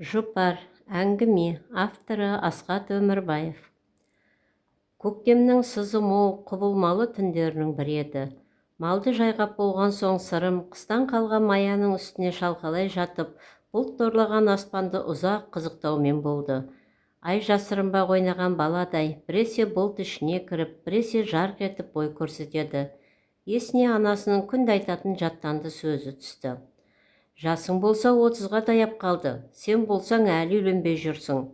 Жұпар. Әңгіме. Авторы Асхат Өмірбаев. Көктемнің сызы мол, құбылмалы түндерінің бірі еді. Малды жайғап болған соң сырым қыстан қалған маяның үстіне шалқалай жатып, бұлт торлаған аспанды ұзақ қызықтаумен болды. Ай жасырынбақ ойнаған баладай, біресе бұлт ішіне кіріп, біресе жарқ етіп бой көрсетеді. Есіне анасының күнде айтатын жаттанды сөзі түсті. Жасың болса 30-ға таяп қалды, сен болсаң әлі үйленбей жүрсің.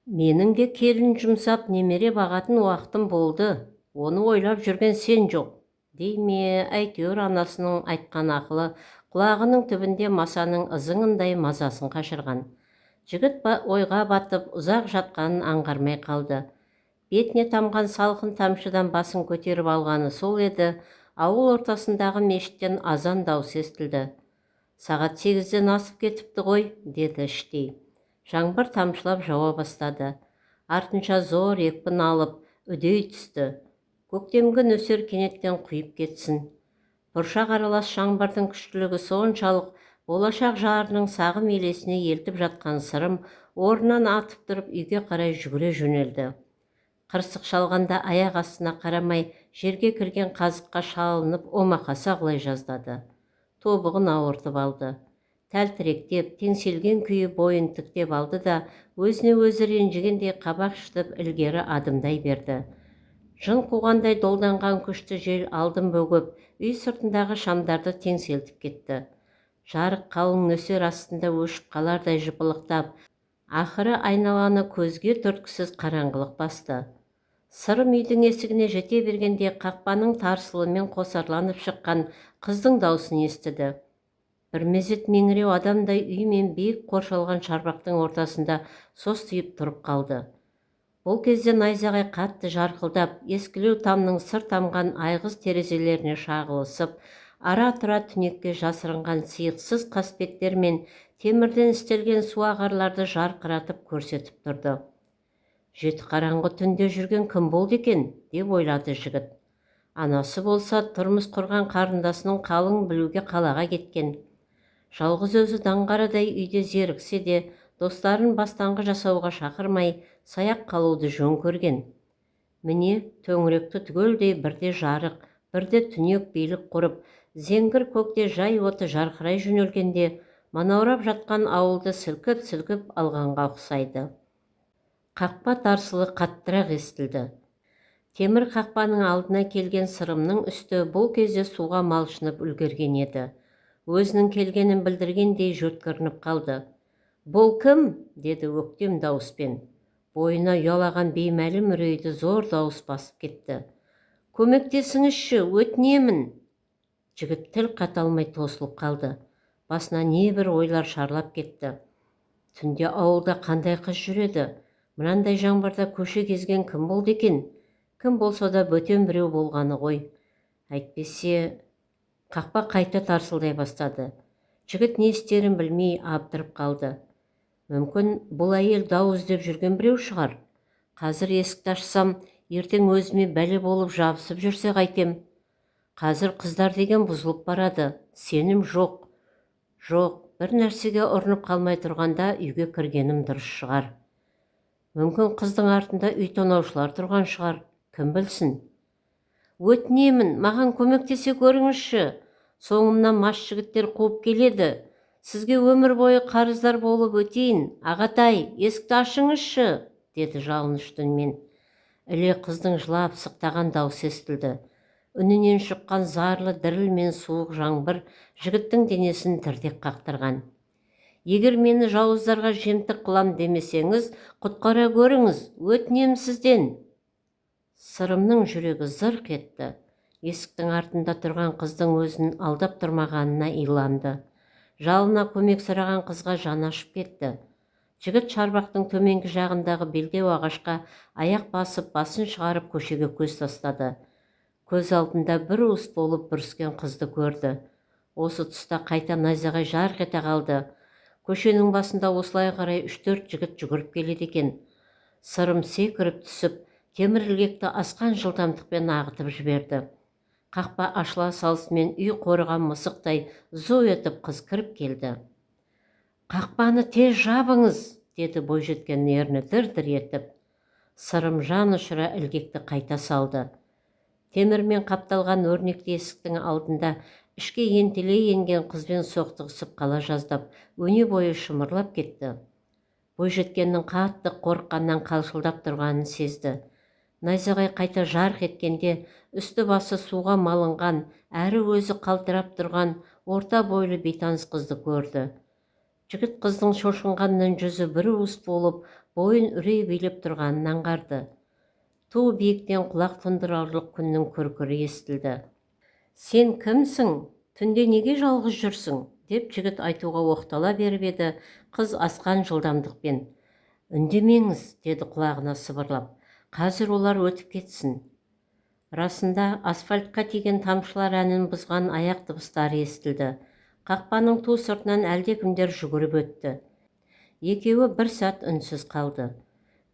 Менің де келін жұмсап немере бағатын уақытым болды, оны ойлап жүрген сен жоқ. Дей ме, әйтеуір анасының айтқан ақылы құлағының түбінде масаның ызыңындай мазасын қашырған. Жігіт ойға батып ұзақ жатқанын аңғармай қалды. Бетіне тамған салқын тамшыдан басын көтеріп алғаны сол еді, ауыл ортасындағы мешіттен азан даусы естілді. Сағат 8-ден асып кетіпті ғой, деді іштей. Жаңбыр тамшылап жауа бастады. Артынша зор екпін алып, үдей түсті. Көктемгі нөсер кенеттен құйып кетсін. Бұршақ аралас жаңбырдың күштілігі соншалық болашақ жарының сағым елесіне елтіп жатқан сырым орнынан атып тұрып үйге қарай жүгіре жөнелді. Қырсық шалғанда аяқ астына қарамай жерге кірген қазыққа шалынып омақаса құлай жаздады. Тобығын ауыртып алды. Тәлтіректеп, теңселген күйі бойын тіктеп алды да, өзіне өзі ренжігендей қабақ шытып ілгері адымдай берді. Жын қуғандай долданған күшті жел алдын бөгіп, үй сыртындағы шамдарды теңселтіп кетті. Жарық қалың нөсер астында өшіп қалардай жыпылықтап, ақыры айналаны көзге түрткісіз қараңғылық басты. Сырым үйдің есігіне жете бергенде қақпаның тарсылымен қосарланып шыққан қыздың даусын естіді. Бір мезет меңіреу адамдай үй мен биік қоршалған шарбақтың ортасында состиып тұрып қалды. Бұл кезде найзағай қатты жарқылдап, ескілеу тамның сыр тамған айғыз терезелеріне шағылысып, ара-тұра түнекке жасырынған сиықсыз қасбеттер мен темірден істелген суағарларды жарқыратып көрсетіп тұрды. Жеті қараңғы түнде жүрген кім болды екен, деп ойлады жігіт. Анасы болса тұрмыс құрған қарындасының қалың білуге қалаға кеткен. Жалғыз өзі даңғарадай үйде зеріксе де, достарын бастаңғы жасауға шақырмай, саяқ қалуды жөн көрген. Міне, төңіректі түгелдей бірде жарық, бірде түнек билік құрып, зеңгір көкте жай оты жарқырай жөнелгенде, манаурап жатқан ауылды сілкіп-сілкіп алғанға ұқсайды. Қақпа тарсылы қаттырақ естілді. Темір қақпаның алдына келген сырымның үсті бұл кезде суға малшынып үлгерген еді. Өзінің келгенін білдіргендей жөткірініп қалды. «Бұл кім?» деді өктем дауыспен. Бойына ұялаған беймәлім үрейді зор дауыс басып кетті. «Көмектесіңізші, өтінемін!» Жігіт тіл қата алмай тосылып қалды. Басына небір ойлар шарлап кетті. Түнде ауылда қандай қыз жүреді? Мынандай жаңбырда көше кезген кім болды екен? Кім болса да бөтен біреу болғаны ғой. Әйтпесе, қақпа қайта тарсылдай бастады. Жігіт не істерін білмей абдырып қалды. Мүмкін бұл әйел дау іздеп жүрген біреу шығар. Қазір есікті ашсам, ертең өзіме бәле болып жабысып жүрсе қайтем? Қазір қыздар деген бұзылып барады. Сенім жоқ. Жоқ, бір нәрсеге ұрынып қалмай тұрғанда үйге кіргенім дұрыс шығар. Мүмкін қыздың артында үй тонаушылар тұрған шығар, кім білсін. «Өтінемін, маған көмектесе көріңізші. Соңымнан мас жігіттер қуып келеді. Сізге өмір бойы қарыздар болып өтейін. Ағатай, есікті ашыңызшы!» деді жалыныш үнмен. Іле қыздың жылап сықтаған даусы естілді. Үнінен шыққан зарлы діріл мен суық жаңбыр жігіттің денесін дірдек қақтырған. «Егер мені жауыздарға жемтік қылам демесеңіз, құтқара көріңіз, өтінем сізден!» Сырымның жүрегі зырқ етті. Есіктің артында тұрған қыздың өзін алдап тұрмағанына иланды. Жалына көмек сұраған қызға жаны ашып кетті. Жігіт шарбақтың төменгі жағындағы белдеу ағашқа аяқ басып, басын шығарып көшеге көз тастады. Көз алдында бір уыс болып бүріскен қызды көрді. Осы тұста қайта найзағай жарқ ете қалды. Көшенің басында осылай қарай 3-4 жігіт жүгіріп келеді екен. Сырым секіріп түсіп, темір ілгекті асқан жылдамдықпен ағытып жіберді. Қақпа ашыла салысымен үй қорыған мысықтай зу етіп қыз кіріп келді. Қақпаны тез жабыңыз, деді бойжеткен ерні дір-дір етіп. Сырым жан ұшыра ілгекті қайта салды. Темірмен қапталған өрнекті есіктің алдында ішке ентелей енген қызбен соқтығысып қала жаздап, өне бойы шымырлап кетті. Бойжеткеннің қатты қорыққаннан қалшылдап тұрғанын сезді. Найзағай қайта жарқ еткенде үсті басы суға малынған, әрі өзі қалтырап тұрған орта бойлы бейтаныс қызды көрді. Жігіт қыздың шошынғаннан жүзі бір уыс болып, бойын үрей билеп тұрғанын аңғарды. Ту биіктен құлақ тұндырарлық күннің күркірі естілді. «Сен кімсің? Түнде неге жалғыз жүрсің?» деп жігіт айтуға оқтала беріп еді, қыз асқан жылдамдықпен: «Үндемеңіз», деді құлағына сыбырлап. «Қазір олар өтіп кетсін». Расында асфальтқа тиген тамшылар әнін бұзған аяқ дыбыстары естілді. Қақпаның ту сыртынан әлдекімдер жүгіріп өтті. Екеуі бір сәт үнсіз қалды.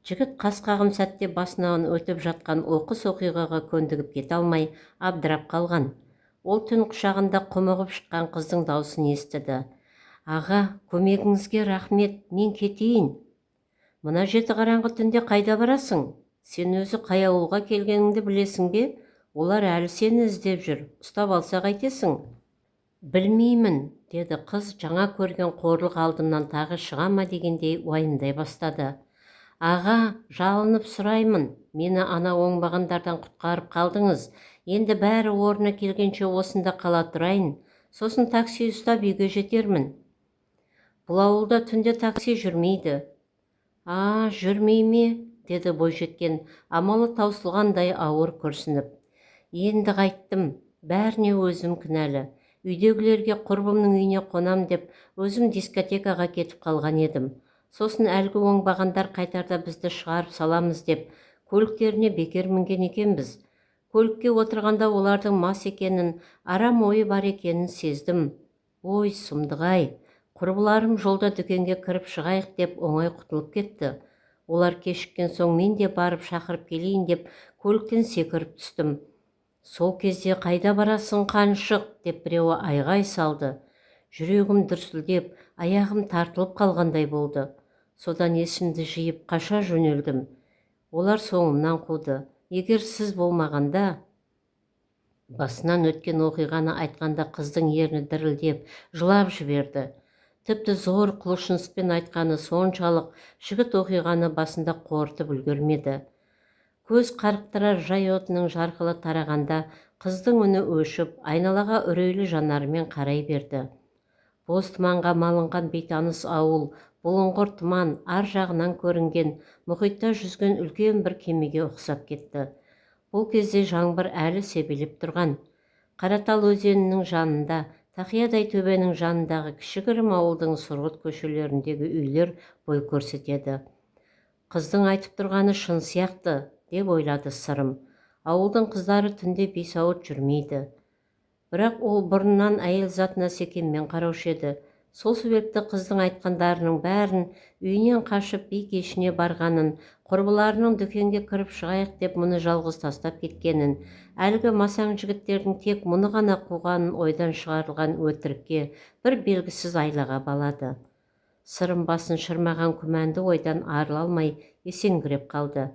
Жігіт қасқағым сәтте басынан өтіп жатқан оқыс оқиғаға көндігіп кете алмай абдырап қалған. Ол түн құшағында құмығып шыққан қыздың даусын естіді. «Аға, көмегіңізге рахмет, мен кетейін». «Мына жеті қараңғы түнде қайда барасың? Сен өзі қай ауылға келгеніңді білесің бе? Олар әлі сені іздеп жүр. Ұстап алса қайтесің?» «Білмеймін», деді қыз, жаңа көрген қорлық алдымнан тағы шыға ма дегендей уайымдай бастады. «Аға, жалынып сұраймын, мені ана оңбағандардан құтқарып қалдыңыз. Енді бәрі орнына келгенше осында қала тұрайын. Сосын такси ұстап үйге жетермін». «Бұл ауылда түнде такси жүрмейді». «Жүрмей ме?» деді бойжеткен, амалы таусылғандай ауыр күрсініп. «Енді қайттым, бәріне өзім кінәлі. Үйдегілерге құрбымның үйіне қонам деп, өзім дискотекаға кетіп қалған едім. Сосын әлгі оңбағандар қайтарда бізді шығарып саламыз деп, көліктеріне бекер мінген екенбіз. Көлікке отырғанда олардың мас екенін, арам ойы бар екенін сездім. Ой, сұмдық-ай, құрбыларым жолда дүкенге кіріп шығайық деп оңай құтылып кетті. Олар кешіккен соң мен де барып шақырып келейін деп көліктен секіріп түстім. Сол кезде қайда барасың, қаншық, деп біреуі айғай салды. Жүрегім дүрсілдеп, аяғым тартылып қалғандай болды. Содан есімді жиып қаша жөнелдім. Олар соңымнан қуды. Егер сіз болмағанда...» Басынан өткен оқиғаны айтқанда қыздың ерні дірілдеп, жылап жіберді. Тіпті зор құлшыныспен айтқаны соншалық жігіт оқиғаны басында қорытып үлгермеді. Көз қарықтырар жай отының жарқылы тарағанда қыздың үні өшіп, айналаға үрейлі жанарымен қарай берді. Боз тұманға малынған бейтаныс ауыл, бұлыңғыр тұман ар жағынан көрінген, мұхитта жүзген үлкен бір кемеге ұқсап кетті. Бұл кезде жаңбыр әлі себелеп тұрған. Қаратал өзенінің жанында, Тақиядай төбенің жанындағы кішігірім ауылдың сұрғылт көшелеріндегі үйлер бой көрсетеді. «Қыздың айтып тұрғаны шын сияқты», деп ойлады Сырым. «Ауылдың қыздары түнде бейсауыт жүрмейді». Бірақ ол бұрыннан әйел затына секеммен қараушы еді. Сол себепті қыздың айтқандарының бәрін, үйінен қашып би кешіне барғанын, құрбыларының дүкенге кіріп шығайық деп мұны жалғыз тастап кеткенін, әлгі масаң жігіттердің тек мұны ғана қуғанын ойдан шығарылған өтірікке, бір белгісіз айлаға балады. Сырым басын шырмаған күмәнді ойдан арыла алмай есеңгіреп қалды.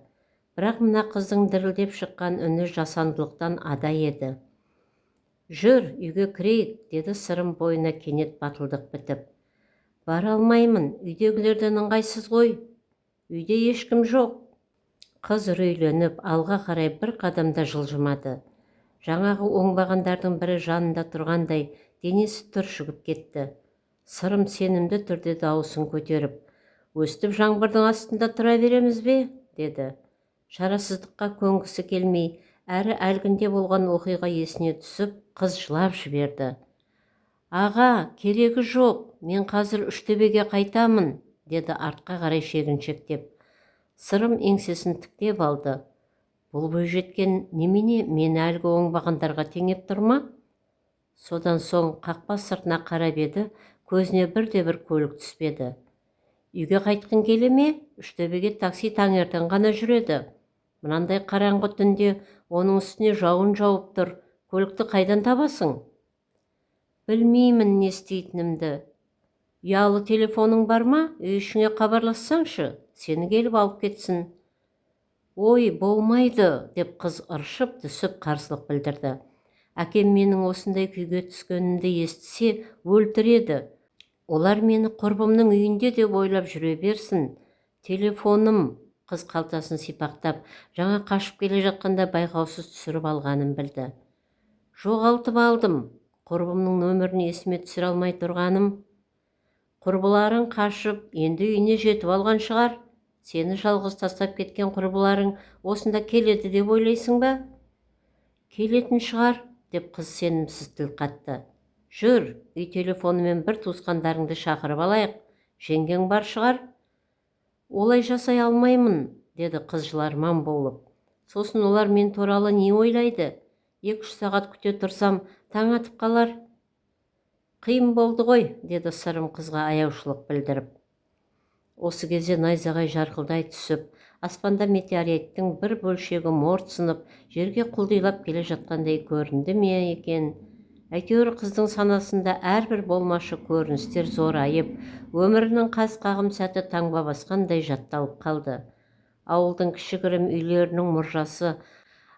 Бірақ мына қыздың дірілдеп шыққан үні жасандылықтан ада еді. «Жүр, үйге кірейік», деді Сырым бойына кенет батылдық бітіп. «Бара алмаймын, үйдегілерден ыңғайсыз ғой. Үйде ешкім жоқ». Қыз үрейленіп, алға қарай бір қадамда жылжымады. Жаңағы оңбағандардың бірі жанында тұрғандай, денесі түршігіп кетті. Сырым сенімді түрде дауысын көтеріп: «Өстіп жаңбырдың астында тұра береміз бе?» деді. Шарасыздыққа көнгісі келмей, әрі әлгінде болған оқиға есіне түсіп, қыз жылап жіберді. «Аға, керегі жоқ, мен қазір Үштөбеге қайтамын», деді артқа қарай шегіншектеп. Сырым еңсесін тіктеп алды. Бұл бойжеткен немене мені әлгі оңбағандарға теңеп тұрма? Содан соң қақпа сыртына қарап еді, көзіне бірде-бір көлік түспеді. «Үйге қайтқың келе ме? Үштөбеге такси таңертең ғана жүреді. Мынандай қараңғы түнде оның үстіне жауын жауып тұр. Көлікті қайдан табасың?» «Білмеймін не істейтінімді». Ұялы телефоның бар ма? Үй ішіңе хабарлассаңшы, сені келіп алып кетсін. Ой, болмайды, деп қыз ыршып түсіп қарсылық білдірді. Әкем менің осындай күйге түскенімді естісе, өлтіреді. Олар мені құрбымның үйінде деп ойлап жүре берсін. Телефоным, қыз қалтасын сипақтап, жаңа қашып келе жатқанда байқаусыз түсіріп алғанын білді. Жоғалтып алдым. Құрбымның нөмірін есіме түсіре алмай тұрғаным. Құрбыларың қашып, енді үйіне жетіп алған шығар. Сені жалғыз тастап кеткен құрбыларың осында келеді деп ойлайсың ба? Келетін шығар, деп қыз сенімсіз тіл қатты. Жүр, үй телефонымен бір туысқандарыңды шақырып алайық. Жеңгең бар шығар? Олай жасай алмаймын, деді қыз жыларман болып. Сосын олар мен туралы не ойлайды? 2-3 сағат күте тұрсам, таң атып қалар. Қиын болды ғой, деді сырым қызға аяушылық білдіріп. Осы кезде найзағай жарқылдай түсіп, аспанда метеориттің бір бөлшегі морт-сынып, жерге құлдилап келе жатқандай көрінді ме екен? Әйтеуір қыздың санасында әрбір болмашы көріністер зорайып, өмірінің қас-қағым сәті таңба басқандай жатталып қалды. Ауылдың кішігірім үйлерінің мұржасы,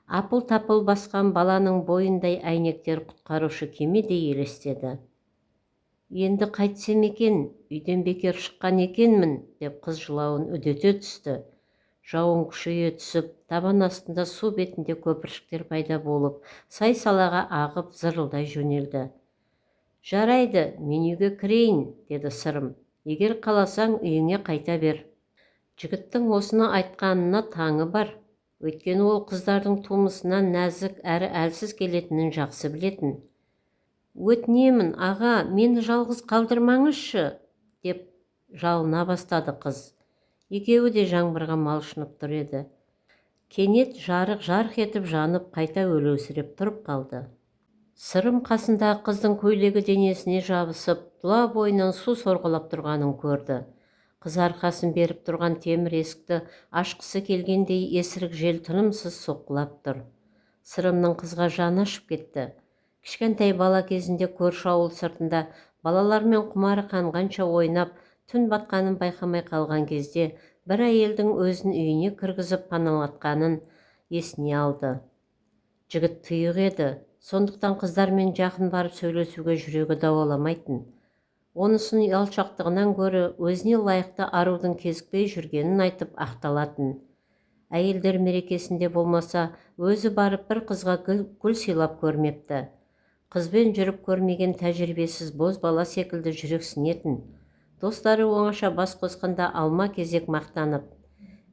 апыл-тапыл басқан баланың бойындай әйнектер құтқарушы кемедей елестеді. Енді қайтсем екен, үйден бекер шыққан екенмін, деп қыз жылауын үдете түсті. Жауын күшейе түсіп, табан астында су бетінде көпіршіктер пайда болып, сай-салаға ағып зырылдай жөнелді. Жарайды, мен үйге кірейін, деді сырым. Егер қаласаң, үйіңе қайта бер. Жігіттің осыны айтқанына таңы бар. Өйткені ол қыздардың тумысынан нәзік әрі әлсіз келетінін жақсы білетін. Өтінемін, аға, мені жалғыз қалдырмаңызшы, деп жалына бастады қыз. Екеуі де жаңбырға малшынып тұр еді. Кенет жарық етіп жанып, қайта өлеусіреп тұрып қалды. Сырым қасындағы қыздың көйлегі денесіне жабысып, тұла бойынан су сорғалап тұрғанын көрді. Қыз арқасын беріп тұрған темір есікті ашқысы келгендей есірік жел тынымсыз соққылап тұр. Сырымның қызға жаны ашып кетті. Кішкентай бала кезінде көрші ауыл сыртында балалармен құмары қанғанша ойнап, түн батқанын байқамай қалған кезде бір әйелдің өзін үйіне кіргізіп паналатқанын есіне алды. Жігіт тұйық еді, сондықтан қыздармен жақын барып сөйлесуге жүрегі дауаламайтын. Онысын ұялшақтығынан гөрі өзіне лайықты арудың кезікпей жүргенін айтып ақталатын. Әйелдер мерекесінде болмаса, өзі барып бір қызға гүл сыйлап көрмепті. Қызбен жүріп көрмеген тәжірибесіз боз бала секілді жүрексінетін. Достары оңаша бас қосқанда алма-кезек мақтанып,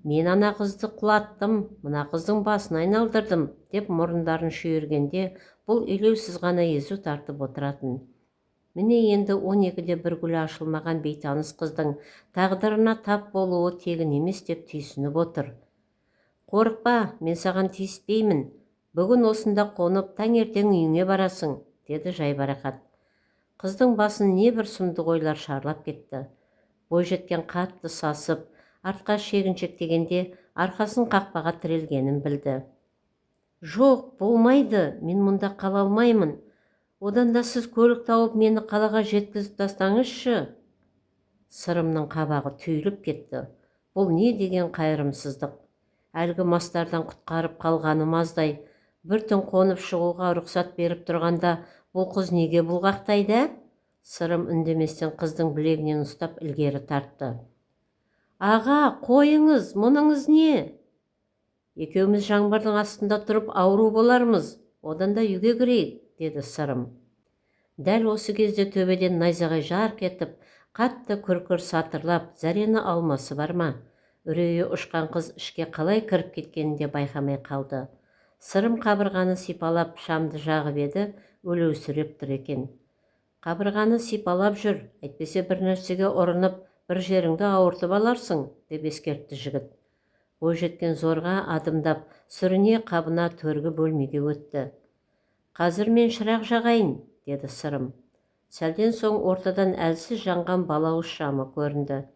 мен ана қызды құлаттым, мына қыздың басын айналдырдым, деп мұрындарын шүйіргенде бұл елеусіз ғана езу тартып отыратын. Міне енді 12-де бір гүлі ашылмаған бейтаныс қыздың тағдырына тап болуы тегін емес деп түйсініп отыр. Қорықпа, мен саған тиіспеймін. Бүгін осында қонып, таңертең үйіңе барасың, деді жайбарақат. Қыздың басын не бір сұмдық ойлар шарлап кетті. Бойжеткен қатты сасып, артқа шегіншектегенде арқасын қақпаға тірелгенін білді. Жоқ, болмайды, мен мұнда қала алмаймын. Одан да сіз көлік тауып мені қалаға жеткізіп тастаңызшы. Сырымның қабағы түйіліп кетті. Бұл не деген қайырымсыздық? Әлгі мастардан құтқарып қалғаны маздай, бір түн қонып шығуға рұқсат беріп тұрғанда, бұл қыз неге бұлғақтайды? Сырым үндеместен қыздың білегінен ұстап ілгері тартты. Аға, қойыңыз, мұныңыз не? Екеуміз жаңбырдың астында тұрып ауру болармыз, одан да үйге кірейік, деді сырым. Дәл осы кезде төбеден найзағай жарқ етіп, қатты күркір сатырлап, зәрені алмасы бар ма? Үрейі ұшқан қыз ішке қалай кіріп кеткенінде байқамай қалды. Сырым қабырғаны сипалап шамды жағып еді, өлеусіреп тұр екен. Қабырғаны сипалап жүр, әйтпесе бір нәрсеге ұрынып, бір жеріңді ауыртып аларсың, деп ескертті жігіт. Бойжеткен зорға адымдап, сүріне қабына төргі бөлмеге өтті. Қазір мен шырақ жағайын, деді сырым. Сәлден соң ортадан әлсіз жанған балауыз шамы көрінді.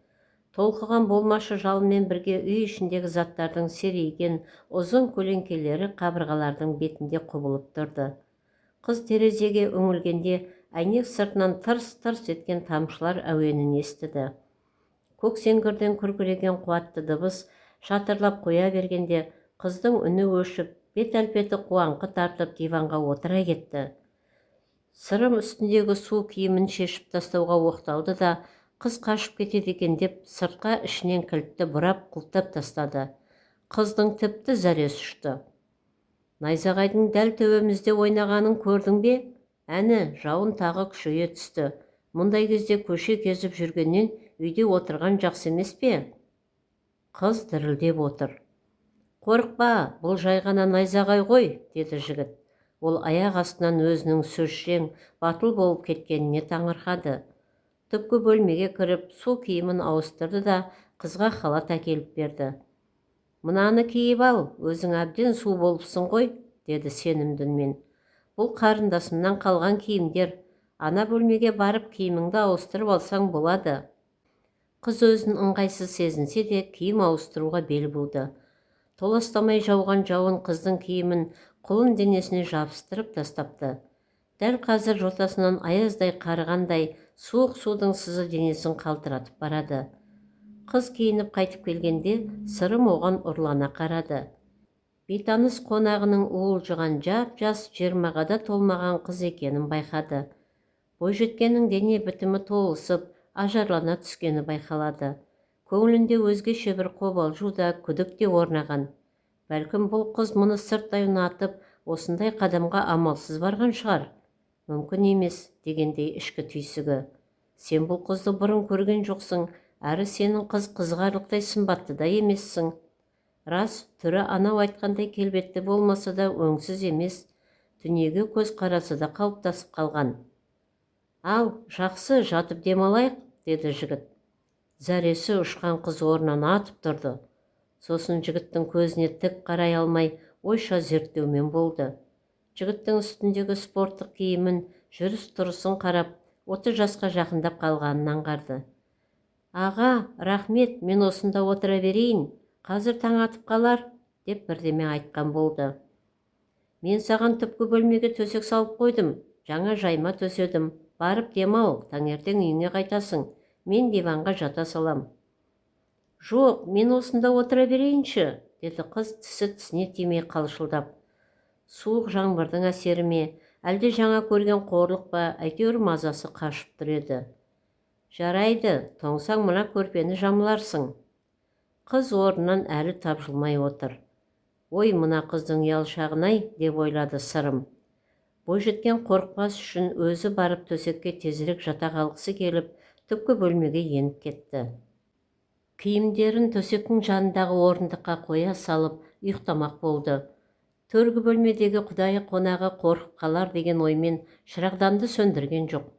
Толқыған болмашы жалынмен бірге үй ішіндегі заттардың серейген ұзын көлеңкелері қабырғалардың бетінде құбылып тұрды. Қыз терезеге үңілгенде әйнек сыртынан тырс-тырс еткен тамшылар әуенін естіді. Көк сеңгірден күркіреген қуатты дыбыс шатырлап қоя бергенде қыздың үні өшіп, бет-әлпеті қуаңқы тартып диванға отыра кетті. Сырым үстіндегі су киімін шешіп тастауға оқталды да, қыз қашып кетеді екен деп сыртқа ішінен кілтті бұрап құлтап тастады. Қыздың тіпті зәресі ұшты. Найзағайдың дәл төбемізде ойнағанын көрдің бе? Әні, жауын тағы күшейе түсті. Мұндай кезде көше кезіп жүргеннен үйде отырған жақсы емес пе? Қыз дірілдеп отыр. Қорықпа, бұл жай ғана найзағай ғой, деді жігіт. Ол аяқ астынан өзінің сөзшең, батыл болып кеткеніне таңырқады. Түпкі бөлмеге кіріп, су киімін ауыстырды да қызға халат әкеліп берді. Мынаны киіп ал, өзің әбден су болыпсың ғой, деді сенімді үнмен. Бұл қарындасымнан қалған киімдер, ана бөлмеге барып киіміңді ауыстырып алсаң болады. Қыз өзін ыңғайсыз сезінсе де киім ауыстыруға бел буды. Толастамай жауған жауын қыздың киімін құлын денесіне жабыстырып тастапты. Дәл қазір жотасынан аяздай қарығандай суық судың сызы денесін қалтыратып барады. Қыз киініп қайтып келгенде Сырым оған ұрлана қарады. Бейтаныс қонағының уылжыған жап-жас 20-ға да толмаған қыз екенін байқады. Бойжеткеннің дене бітімі толысып, ажарлана түскені байқалады. Көңілінде өзгеше бір қобалжу да, күдік те орнаған. Бәлкім бұл қыз мұны сырттай ұнатып, осындай қадамға амалсыз барған шығар. Мүмкін емес, дегендей ішкі түйсігі. Сен бұл қызды бұрын көрген жоқсың, әрі сенің қыз қызғарлықтай сымбатты да емессің. Рас, түрі анау айтқандай келбетті болмаса да өңсіз емес, дүниеге көз қарасы да қалыптасып қалған. Ал, жақсы, жатып демалайық, деді жігіт. Зәресі ұшқан қыз орнынан атып тұрды. Сосын жігіттің көзіне тік қарай алмай, ойша зерттеумен болды. Жігіттің үстіндегі спорттық киімін, жүріс-тұрысын қарап, 30 жасқа жақындап қалғанын аңғарды. Аға, рахмет, мен осында отыра берейін, қазір таң атып қалар, деп бірдеме айтқан болды. Мен саған түпкі бөлмеге төсек салып қойдым, жаңа жайма төседім, барып демал, таңертең үйіңе қайтасың, мен диванға жата салам. Жоқ, мен осында отыра берейінші, деді қыз тісі тісіне тимей қалшылдап. Суық жаңбырдың әсері ме, әлде жаңа көрген қорлық па, әйтеуір мазасы қашып тұр еді. Жарайды, тоңсаң мына көрпені жамыларсың. Қыз орнынан әлі тапжылмай отыр. Ой, мына қыздың ұялшағын-ай, деп ойлады Сырым. Бойжеткен қорықпас үшін өзі барып төсекке тезірек жата қалғысы келіп, түпкі бөлмеге еніп кетті. Киімдерін төсектің жанындағы орындыққа қоя салып, ұйықтамақ болды. Төргі бөлмедегі құдайы қонағы қорқып қалар деген оймен шырағданды сөндірген жоқ.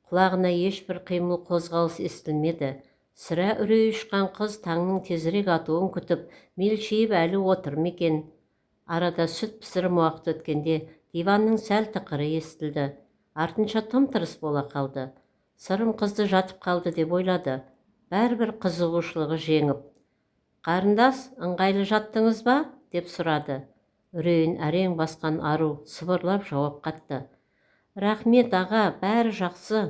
Құлағына ешбір қимыл қозғалыс естілмеді. Сірә үрей ұшқан қыз таңның тезірек атуын күтіп, мелшиіп әлі отыр ма екен. Арада сүт пісірім уақыт өткенде диванның сәл тықыры естілді. Артынша тым-тырыс бола қалды. Сырым қызды жатып қалды деп ойлады. Бәрібір қызығушылығы жеңіп. Қарындас, ыңғайлы жаттыңыз ба? Деп сұрады. Үрейін әрең басқан ару сыбырлап жауап қатты. Рахмет аға, бәрі жақсы.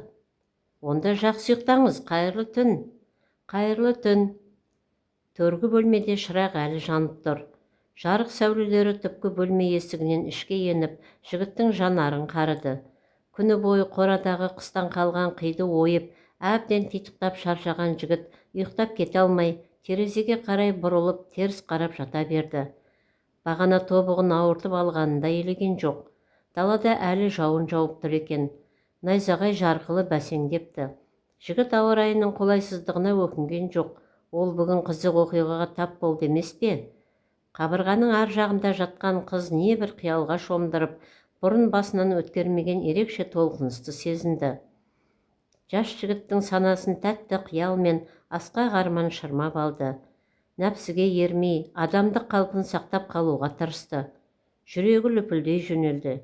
Онда жақсы ұйықтаңыз, қайырлы түн. Қайырлы түн. Төргі бөлмеде шырақ әлі жанып тұр. Жарық сәулелері түпкі бөлме есігінен ішке еніп, жігіттің жанарын қарыды. Күні бойы қорадағы қыстан қалған қиды ойып, әбден титықтап шаршаған жігіт ұйықтап кете алмай, терезеге қарай бұрылып, теріс қарап жата берді. Бағана тобығын ауыртып алғанында елеген жоқ. Далада әлі жауын жауып тұр екен. Найзағай жарқылы бәсеңдепті. Жігіт ауа райының қолайсыздығына өкінген жоқ. Ол бүгін қызық оқиғаға тап болды емес пе? Қабырғаның ар жағында жатқан қыз небір қиялға шомдырып, бұрын басынан өткермеген ерекше толқынысты сезінді. Жас жігіттің санасын тәтті қиял мен асқақ арман шырмап алды. Нәпсіге ермей, адамдық қалпын сақтап қалуға тырысты. Жүрегі лүпілдей жөнелді.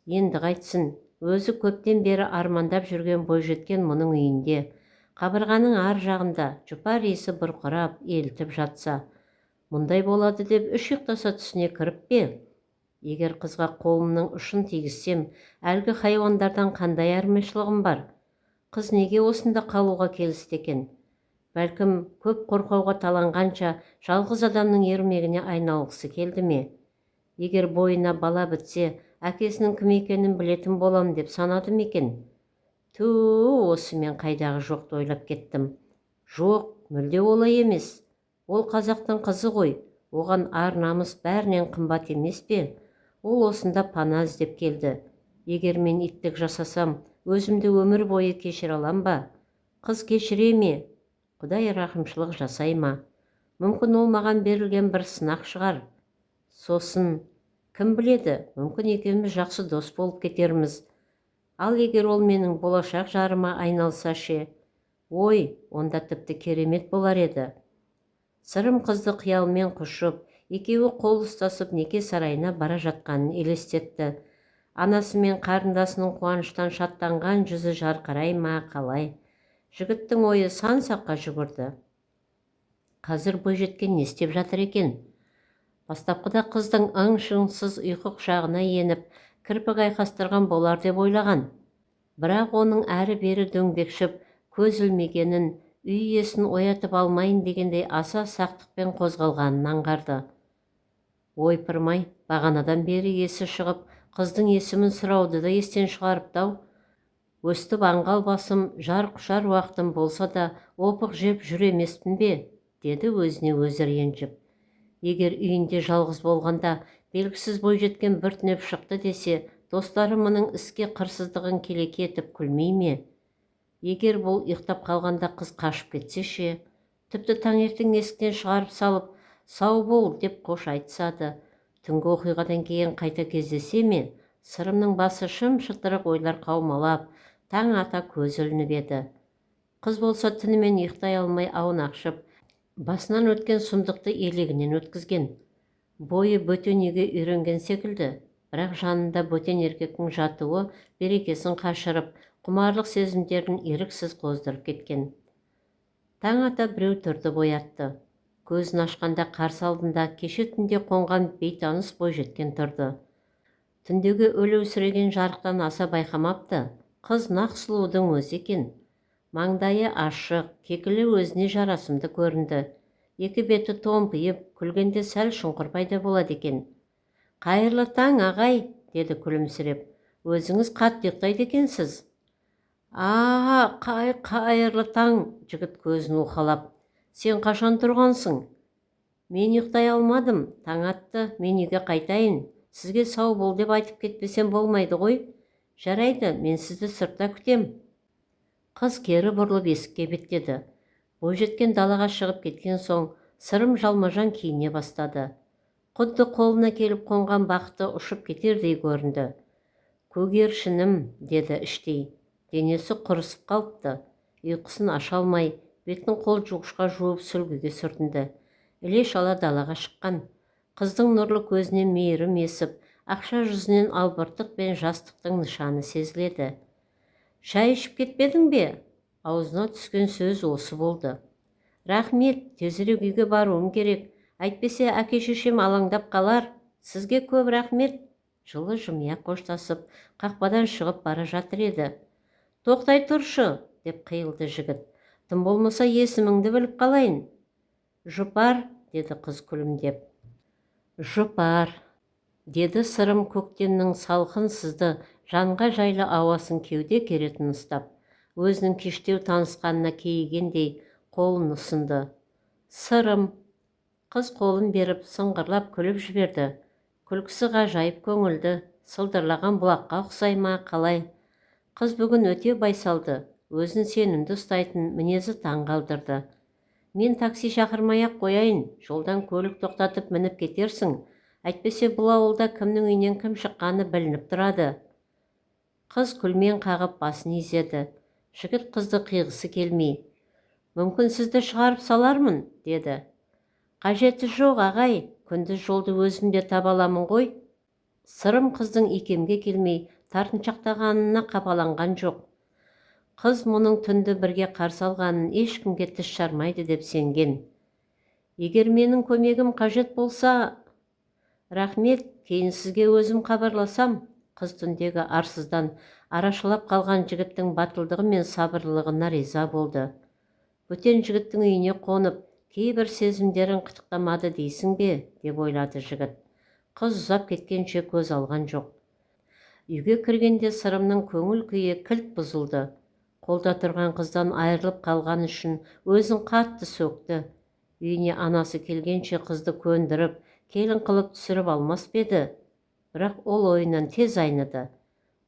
Енді қайтсын, өзі көптен бері армандап жүрген бойжеткен мұның үйінде, қабырғаның ар жағында жұпар иісі бұрқырап, елтіп жатса. Мұндай болады деп үш ұйықтаса түсіне кіріп пе? Егер қызға қолымның ұшын тигізсем, әлгі хайуандардан қандай айырмашылығым бар? Қыз неге осында қалуға келісті екен? Бәлкім, көп қорқауға таланғанша жалғыз адамның ермегіне айналғысы келді ме? Егер бойына бала бітсе, әкесінің кім екенін білетін болам деп санады ма екен? Осы мен қайдағы жоқты ойлап кеттім. Жоқ, мүлде олай емес. Ол қазақтың қызы ғой. Оған ар-намыс бәрінен қымбат емес пе? Ол осында пана іздеп келді. Егер мен иттік жасасам, өзімді өмір бойы кешіре алам ба? Қыз кешіре ме? Құдай рақымшылық жасай ма? Мүмкін ол маған берілген бір сынақ шығар. Сосын, кім біледі, мүмкін екеуміз жақсы дос болып кетерміз. Ал егер ол менің болашақ жарыма айналса ше? Ой, онда тіпті керемет болар еді. Сырым қызды қиялмен құшып, екеуі қол ұстасып неке сарайына бара жатқанын елестетті. Анасы мен қарындасының қуаныштан шаттанған жүзі жарқырай ма қалай? Жігіттің ойы сан саққа жүгірді. Қазір бойжеткен не істеп жатыр екен? Бастапқыда қыздың ың-шыңсыз ұйқы құшағына еніп, кірпік айқастырған болар деп ойлаған. Бірақ оның әрі-бері дөңбекшіп, көз ілмегенін, үй иесін оятып алмайын дегендей аса сақтықпен қозғалғанын аңғарды. Ойпырмай, бағанадан бері есі шығып, қыздың есімін сұрауды да естен шығарыптау. Өстіп аңғал басым, жар-құшар уақытым болса да опық жеп жүр емеспін бе? Деді өзіне өзі ренжіп. Егер үйінде жалғыз болғанда белгісіз бойжеткен бір түнеп шықты десе, достары мұның іске қырсыздығын келеке етіп күлмей ме? Егер бұл ұйықтап қалғанда қыз қашып кетсе ше? Тіпті таңертең есіктен шығарып салып, сау бол деп қош айтысады. Түнгі оқиғадан кейін қайта кездесе ме? Сырымның басы шым-шытырық ойлар қаумалап, таң ата көз ілініп еді. Қыз болса түнімен ұйықтай алмай аунақшып, басынан өткен сұмдықты елегінен өткізген. Бойы бөтен үйге үйренген секілді, бірақ жанында бөтен еркектің жатуы берекесін қашырып, құмарлық сезімдерін еріксіз қоздырып кеткен. Таң ата біреу тұрды боятты. Көзін ашқанда қарсы алдында кеше түнде қонған бейтаныс бойжеткен тұрды. Түндегі өлеусіреген жарықтан аса байқамапты. Қыз нақ сұлудың өзі екен. Маңдайы ашық, кекілі өзіне жарасымды көрінді. Екі беті томпиып, күлгенде сәл шұңқыр пайда болады екен. Қайырлы таң, ағай, деді күлімсіреп. Өзіңіз қатты ұйықтайды екенсіз. Қайырлы таң, жігіт көзін уқалап. Сен қашан тұрғансың? Мен ұйықтай алмадым, таң атты, мен үйге қайтайын. Сізге сау бол деп айтып кетпесем болмайды ғой. Жарайды, мен сізді сыртта күтем. Қыз кері бұрылып есікке беттеді. Бойжеткен далаға шығып кеткен соң, сырым жалмажан киіне бастады. Құдды қолына келіп қонған бақыты ұшып кетердей көрінді. Көгершінім, деді іштей. Денесі құрысып қалыпты. Ұйқысын аша алмай, бетін қол жуғышқа жуып сүлгіге сүртінді. Іле-шала далаға шыққан. Қыздың нұрлы көзінен мейірім есіп, ақша жүзінен албыртық пен жастықтың нышаны сезіледі. Шай ішіп кетпедің бе? Аузына түскен сөз осы болды. Рахмет, тезірек үйге баруым керек. Әйтпесе әке-шешем алаңдап қалар. Сізге көп рахмет. Жылы жымия қоштасып, қақпадан шығып бара жатыр еді. Тоқтай тұршы, деп қиылды жігіт. Тым болмаса есіміңді біліп қалайын. Жұпар, деді қыз күлімдеп. Жұпар, деді сырым көктемнің салқын сызды, жанға жайлы ауасын кеуде керетін ұстап. Өзінің кештеу танысқанына кейігендей қолын ұсынды. Сырым. Қыз қолын беріп сыңғырлап күліп жіберді. Күлкісі ғажайып көңілді, сылдырлаған бұлаққа ұқсай ма қалай? Қыз бүгін өте байсалды, өзін сенімді ұстайтын мінезі таң қалдырды. Мен такси шақырмай-ақ қояйын, жолдан көлік тоқтатып мініп кетерсің. Әйтпесе бұл ауылда кімнің үйінен кім шыққаны білініп тұрады. Қыз күлмен қағып басын изеді. Жігіт қызды қиғысы келмей. Мүмкін сізді шығарып салармын, деді. Қажеті жоқ, ағай, күндіз жолды өзімде таба аламын ғой. Сырым қыздың икемге келмей, тартыншақтағанына қапаланған жоқ. Қыз мұның түнді бірге қарсы алғанын ешкімге тіс жармайды деп сенген. Егер менің көмегім қажет болса... Рахмет, кейін сізге өзім хабарласам. Қыз түндегі арсыздан арашалап қалған жігіттің батылдығы мен сабырлылығына риза болды. Бөтен жігіттің үйіне қонып, кейбір сезімдерін қытықтамады дейсің бе, деп ойлады жігіт. Қыз ұзап кеткенше көз алған жоқ. Үйге кіргенде Сырымның көңіл күйі кілт бұзылды. Қолда тұрған қыздан айырылып қалған үшін өзін қатты сөкті. Үйіне анасы келгенше қызды көндіріп, келін қылып түсіріп алмас па еді? Бірақ ол ойынан тез айныды.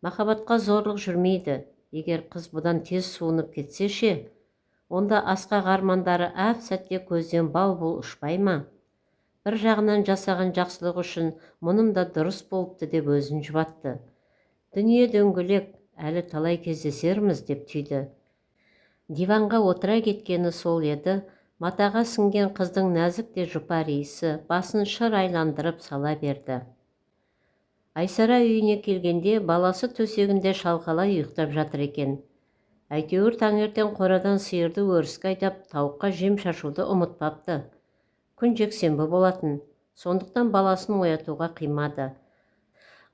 Махаббатқа зорлық жүрмейді. Егер қыз бұдан тез суынып кетсе ше, онда асқақ армандары әп сәтте көзден бал-бұл ұшпай ма? Бір жағынан жасаған жақсылық үшін мұным да дұрыс болыпты деп өзін жұбатты. Дүние дөңгелек, әлі талай кездесерміз деп түйді. Диванға отыра кеткені сол еді, матаға сіңген қыздың нәзік те жұпар иісі басын шыр айландырып сала берді. Айсара үйіне келгенде баласы төсегінде шалқалай ұйықтап жатыр екен. Әйтеуір таңертең қорадан сиырды өріске айдап, тауыққа жем шашуды ұмытпапты. Күн жексенбі болатын, сондықтан баласын оятуға қимады.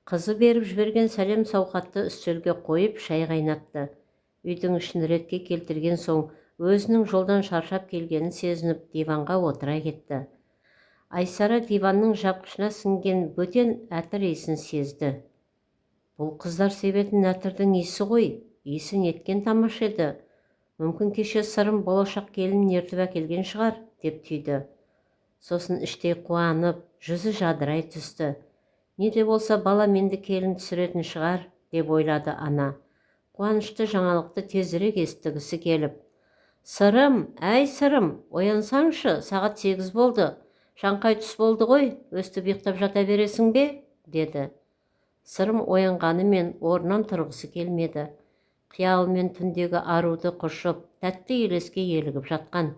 Қызы беріп жіберген сәлем сауқатты үстелге қойып шай қайнатты. Үйдің ішін ретке келтірген соң өзінің жолдан шаршап келгенін сезініп диванға отыра кетті. Айсара диванның жапқышына сіңген бөтен әтір иісін сезді. Бұл қыздар себетін әтірдің иісі ғой, иісі неткен тамаш еді. Мүмкін кеше Сырым болашақ келін ертіп әкелген шығар, деп түйді. Сосын іштей қуанып, жүзі жадырай түсті. Не де болса бала менді келін түсіретін шығар, деп ойлады ана. Қуанышты жаңалықты тезірек естігісі келіп. Сырым, әй Сырым, оянсаңшы, сағат 8 болды. Шаңқай түс болды ғой, өстіп ұйықтап жата бересің бе, деді. Сырым оянғанымен орнынан тұрғысы келмеді. Қиялымен түндегі аруды құшып, тәтті елеске елігіп жатқан.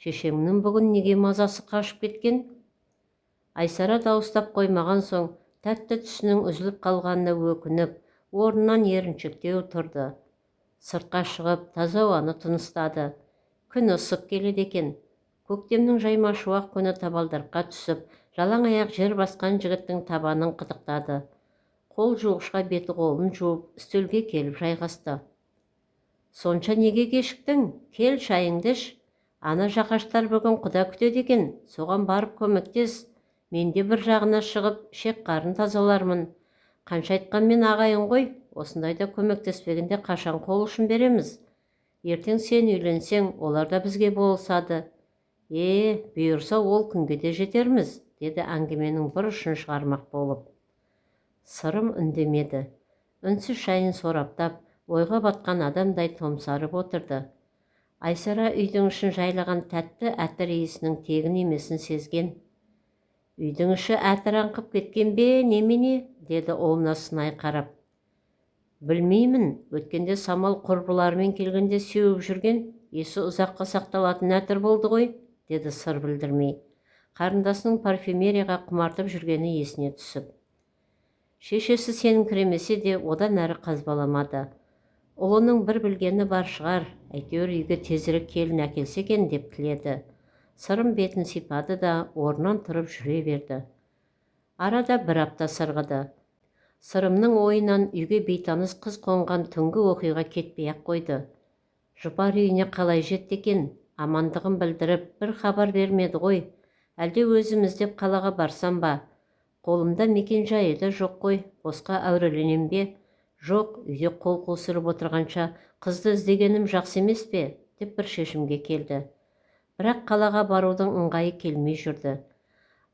Шешемнің бүгін неге мазасы қашып кеткен? Айсара дауыстап қоймаған соң, тәтті түсінің үзіліп қалғанына өкініп, орнынан еріншектеу тұрды. Сыртқа шығып, таза ауаны тыныстады. Күн ысып келеді екен. Көктемнің жайма шуақ күні табалдырыққа түсіп, жалаң аяқ жер басқан жігіттің табанын қытықтады. Қол жуғышқа беті қолын жуып, үстелге келіп жайғасты. Сонша неге кешіктің? Кел шайыңды іш. Ана жақаштар бүгін құда күтеді екен, соған барып көмектес. Мен де бір жағына шығып, шек қарын тазалармын. Қанша айтқанмен ағайын ғой, осындайда көмектеспегенде қашан қол ұшын береміз. Ертең сен үйленсең, олар да бізге болысады. Бұйырса ол күнге де жетерміз, деді әңгіменің бір ұшын шығармақ болып. Сырым үндемеді. Үнсіз шайын сораптап, ойға батқан адамдай томсарып отырды. Айсара үйдің ішін жайлаған тәтті әтір иісінің тегін емесін сезген. Үйдің іші әтір аңқып кеткен бе, немене, деді ұлына сынай қарап. Білмеймін, өткенде Самал құрбыларымен келгенде сеуіп жүрген, есі ұзаққа сақталатын әтір болды ғой, деді сыр білдірмей. Қарындасының парфюмерияға құмартып жүргені есіне түсіп. Шешесі сеніңкіремесе де одан әрі қазбаламады. Ұлының бір білгені бар шығар, әйтеуір үйге тезірек келін әкелсе екен деп тіледі. Сырым бетін сипады да орнынан тұрып жүре берді. Арада бір апта сырғыды. Сырымның ойынан үйге бейтаныс қыз қонған түнгі оқиға кетпей-ақ қойды. Жұпар үйіне қалай жетті екен, амандығын білдіріп бір хабар бермеді ғой. Әлде өзім іздеп қалаға барсам ба? Қолымда мекен жайы да жоқ қой, босқа әуреленем бе? Жоқ, үйде қол қусырып отырғанша қызды іздегенім жақсы емес пе, деп бір шешімге келді. Бірақ қалаға барудың ыңғайы келмей жүрді.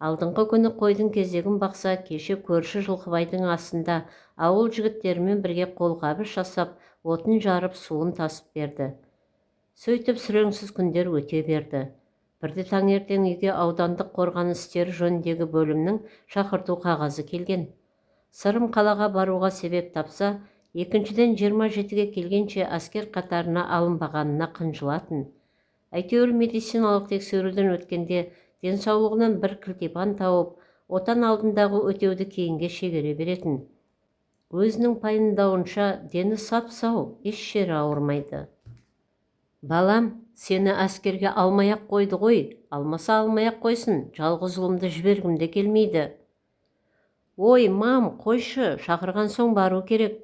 Алдыңғы күні қойдың кезегін бақса, кеше көрші Жылқыбайдың астында ауыл жігіттерімен бірге қолғабыс жасап, отын жарып, суын тасып берді. Сөйтіп сүреңсіз күндер өте берді. Бірде таңертең үйге аудандық қорғаныс істері жөніндегі бөлімнің шақырту қағазы келген. Сырым қалаға баруға себеп тапса, екіншіден 27-ге келгенше әскер қатарына алынбағанына қынжылатын. Әйтеуір медициналық тексеруден өткенде денсаулығынан бір кілтипан тауып, отан алдындағы өтеуді кейінге шегере беретін. Өзінің пайымдауынша дені сап-сау, еш жері ауырмайды. Балам, сені әскерге алмай-ақ қойды ғой, алмаса алмай-ақ қойсын, жалғыз ұлымды жібергім де келмейді. Ой, мам, қойшы, шақырған соң бару керек.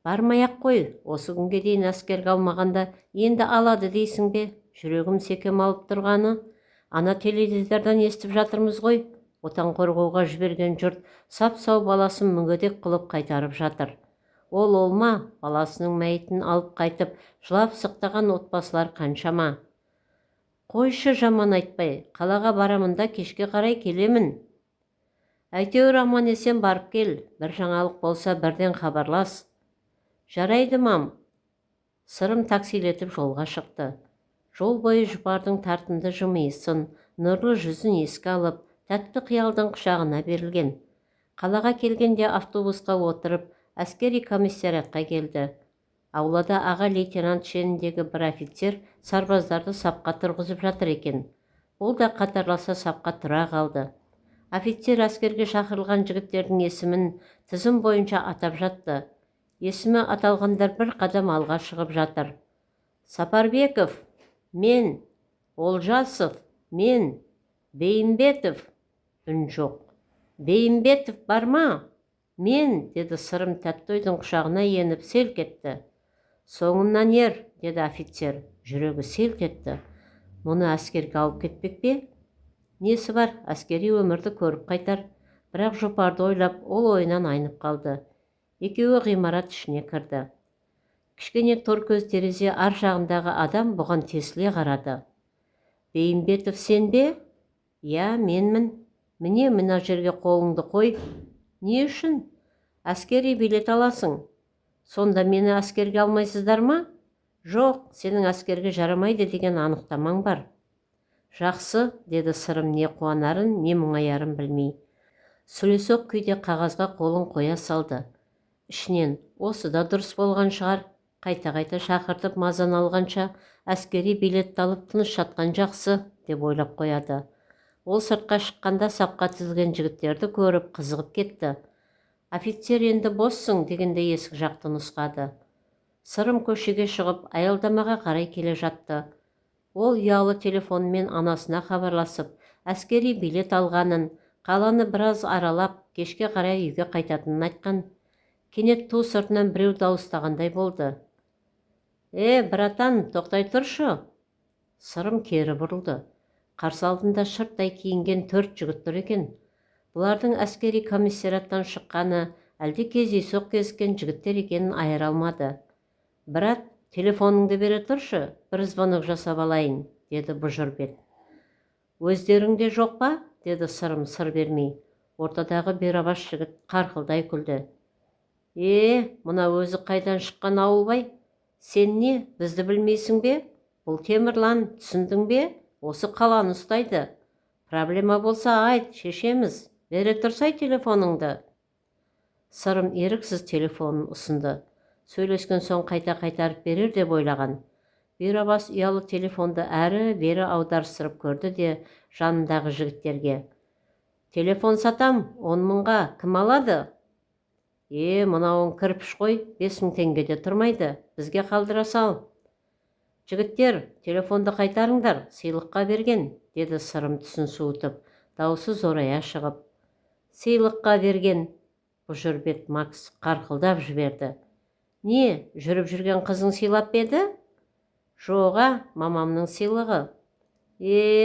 Бармай-ақ қой, осы күнге дейін әскерге алмағанда енді алады дейсің бе? Жүрегім секем алып тұрғаны. Ана теледидардан естіп жатырмыз ғой. Отан қорғауға жіберген жұрт сап-сау баласын мүгедек қылып қайтарып жатыр. Ол ма, баласының мәйітін алып қайтып, жылап сықтаған отбасылар қаншама. Қойшы, жаман айтпай, қалаға барамын да кешке қарай келемін. Әйтеуір аман есен барып кел, бір жаңалық болса бірден хабарлас. Жарайды, мам. Сырым таксилетіп жолға шықты. Жол бойы жұпардың тартымды жымиысын, нұрлы жүзін еске алып, тәтті қиялдың құшағына берілген. Қалаға келгенде автобусқа отырып, әскери комиссариатқа келді. Аулада аға лейтенант шеніндегі бір офицер сарбаздарды сапқа тұрғызып жатыр екен. Ол да қатарласа сапқа тұра қалды. Офицер әскерге шақырылған жігіттердің есімін тізім бойынша атап жатты. Есімі аталғандар бір қадам алға шығып жатыр. Сапарбеков, мен. Олжасов, мен. Бейімбетов. Үн жоқ. Бейімбетов бар ма? Мен, деді Сырым Тәттойдың құшағына еніп селк етті. Соңымнан ер, деді офицер. Жүрегі селк етті. Мұны әскерге алып кетпек пе? Несі бар, әскери өмірді көріп қайтар. Бірақ жұпарды ойлап, ол ойынан айнып қалды. Екеуі ғимарат ішіне кірді. Кішкене торкөз терезе ар жағындағы адам бұған тесіле қарады. Бейімбетов, сен бе? Я, менмін. Міне, мына жерге қолыңды қой. Не үшін? Әскери билет аласың. Сонда мені әскерге алмайсыздар ма? Жоқ, сенің әскерге жарамайды деген анықтамаң бар. Жақсы, деді Сырым не қуанарын, не мұңаярын білмей. Сүлесоқ күйде қағазға қолын қоя салды. Ішінен, осы да дұрыс болған шығар. Қайта-қайта шақыртып мазан алғанша, әскери билетті алып тыныш жатқан жақсы, деп ойлап қояды. Ол сыртқа шыққанда сапқа тізілген жігіттерді көріп қызығып кетті. Офицер енді боссың дегенде есік жақты нұсқады. Сырым көшеге шығып, аялдамаға қарай келе жатты. Ол ұялы телефонмен анасына хабарласып, әскери билет алғанын, қаланы біраз аралап, кешке қарай үйге қайтатынын айтқан. Кенет ту сыртынан біреу дауыстағандай болды. Братан, тоқтай тұршы. Сырым кері бұрылды. Қарсы алдында шырттай киінген 4 жігіт тұр екен. Бұлардың әскери комиссариаттан шыққаны, әлде кездейсоқ кезіккен жігіттер екенін айыра алмады. Брат, телефоныңды бере тұршы, бір звонок жасап алайын, деді бұжыр бет. Өздеріңде жоқ па? Деді Сырым сыр бермей. Ортадағы берабас жігіт қарқылдай күлді. Мына өзі қайдан шыққан ауылбай? Сен не, бізді білмейсің бе? Бұл Темірлан, түсіндің бе? Осы қаланы ұстайды. Проблема болса айт, шешеміз. Бере тұрсай телефоныңды. Сырым еріксіз телефонын ұсынды. Сөйлескен соң қайта қайтарып берер деп ойлаған. Берабас ұялы телефонды әрі-бері аударыстырып көрді де жанындағы жігіттерге. Телефон сатам, 10 мыңға, кім алады? Мынауың кірпіш қой, 5 мың теңгеде тұрмайды, бізге қалдыра сал. Жігіттер, телефонды қайтарыңдар, сыйлыққа берген, деді Сырым түсін суытып, даусы зорая шығып. Сыйлыққа берген, бұжыр бет Макс қарқылдап жіберді. Не, жүріп жүрген қызың сыйлап беді? Жоға, мамамның сыйлығы.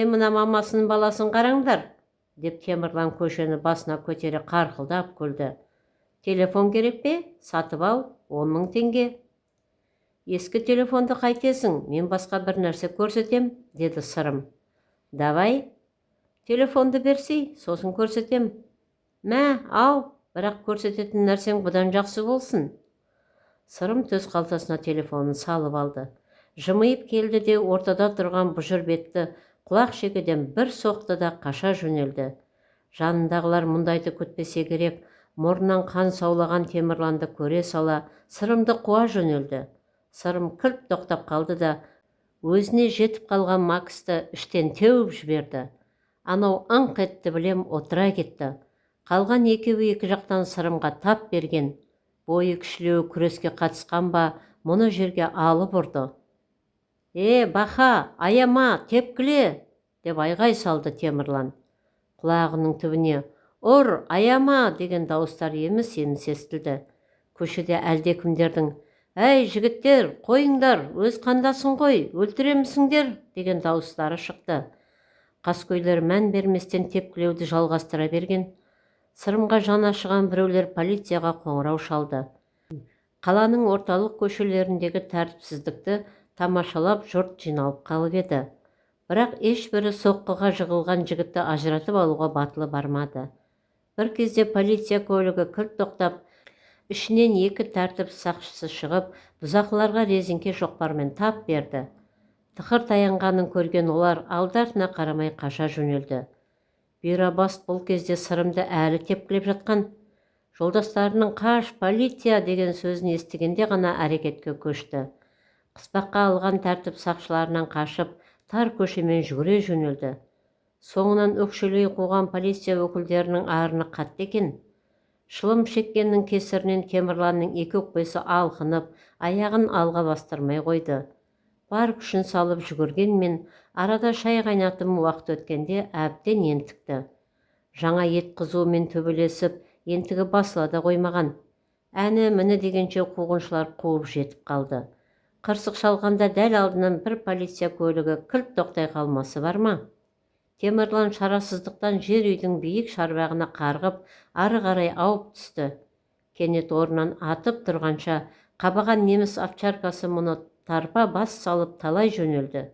Мына мамасының баласын қараңдар, деп Темірлан көшені басына көтере қарқылдап күлді. Телефон керек пе? Сатып ал, 10 мың теңге. Ескі телефонды қайтесің, мен басқа бір нәрсе көрсетем, деді Сырым. Давай, телефонды берсей, сосын көрсетем. Мә, ау, бірақ көрсететін нәрсең бұдан жақсы болсын. Сырым төс қалтасына телефонын салып алды. Жымиып келді де ортада тұрған бұжыр бетті құлақ шекеден бір соқты да қаша жөнелді. Жанындағылар мұндайды күтпесе керек, мұрнынан қан саулаған Темірланды көре сала, Сырымды қуа жөнелді. Сырым кілт тоқтап қалды да, өзіне жетіп қалған Максты іштен теуіп жіберді. Анау аңқ етті білем отыра кетті. Қалған екеуі екі жақтан Сырымға тап берген. Бойы кішілеуі күреске қатысқан ба, мұны жерге алып ұрды. Баха, аяма, тепкіле, деп айғай салды Темірлан. Құлағының түбіне, «Ұр, аяма!» деген дауыстар еміс-еміс естілді. Көшеде әлдекімдердің «Әй, жігіттер, қойыңдар, өз қандасың ғой, өлтіремісіңдер?» деген дауыстары шықты. Қаскөйлер мән берместен тепкілеуді жалғастыра берген. Сырымға жан ашыған біреулер полицияға қоңырау шалды. Қаланың орталық көшелеріндегі тәртіпсіздікті тамашалап жұрт жиналып қалып еді. Бірақ ешбірі соққыға жығылған жігітті ажыратып алуға батылы бармады. Бір кезде полиция көлігі кілт тоқтап, ішінен 2 тәртіп сақшысы шығып, бұзақыларға резеңке шоқпармен тап берді. Тықыр таянғанын көрген олар алды-артына қарамай қаша жөнелді. Бұйрабас бұл кезде Сырымды әлі тепкілеп жатқан. Жолдастарының «Қаш, полиция!» деген сөзін естігенде ғана әрекетке көшті. Қыспаққа алған тәртіп сақшыларынан қашып, тар көшемен жүгіре жөнелді. Соңынан өкшелей қуған полиция өкілдерінің арыны қатты екен. Шылым шеккеннің кесірінен Темірланның 2 өкпесі алқынып, аяғын алға бастырмай қойды. Бар күшін салып жүгіргенмен, арада шай қайнатым уақыт өткенде әбден ентікті. Жаңа ет қызуымен төбелесіп, ентігі басыла да қоймаған. Әні-міні дегенше қуғыншылар қуып жетіп қалды. Қырсық шалғанда дәл алдынан бір полиция көлігі кілт тоқтай қалмасы бар ма? Темірлан шарасыздықтан жер үйдің биік шарбағына қарғып, ары қарай ауып түсті. Кенет орнынан атып тұрғанша, қабаған неміс овчаркасы мұны тарпа бас салып талай жөнелді.